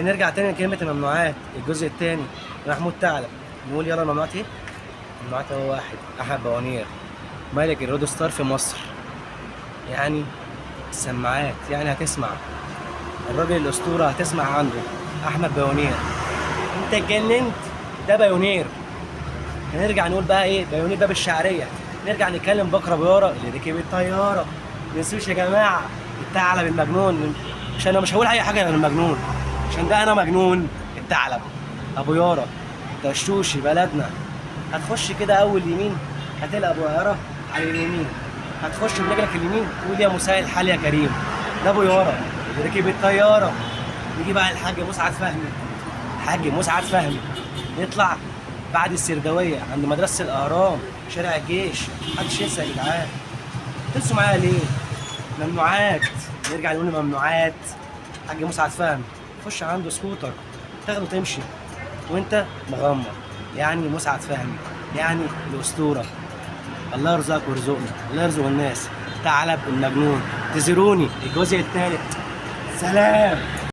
نرجع تاني لكلمة الممنوعات الجزء التاني. محمود ثعلب نقول يلا الممنوعات ايه؟ الممنوعات هو واحد أحمد بوانير ملك الرود ستار في مصر. يعني السماعات، يعني هتسمع الراجل الأسطورة، هتسمع عنده أحمد بوانير. أنت اتجننت؟ ده بايونير. هنرجع نقول بقى ايه بايونير ده بالشعرية. نرجع نتكلم بكرة بيارة اللي ركب الطيارة. منسوش يا جماعة الثعلب المجنون، عشان انا مش هقول اي حاجة غير المجنون، عشان ده انا مجنون. الثعلب ابو يارا دشوشي بلدنا. هتخش كده اول يمين هتلاقي ابو يارا على اليمين، هتخش برجلك اليمين تقول يا مساء الحال يا كريم. ده ابو يارا اللي ركب الطيارة. يجي بقى الحاج مسعد فهمي. الحاج مسعد فهمي يطلع بعد السردوية عند مدرسة الأهرام شارع الجيش. محدش ينسى يا جدعان. تنسوا معايا ليه؟ ممنوعات. نرجع نقول ممنوعات. حاج مسعد فهمي خش عنده سكوتر تاخده تمشي وانت مغمض. يعني مسعد فهمي، يعني الأسطورة. الله يرزقك ويرزقنا، الله يرزق الناس. ثعلب المجنون. تزوروني الجزء الثالث. سلام.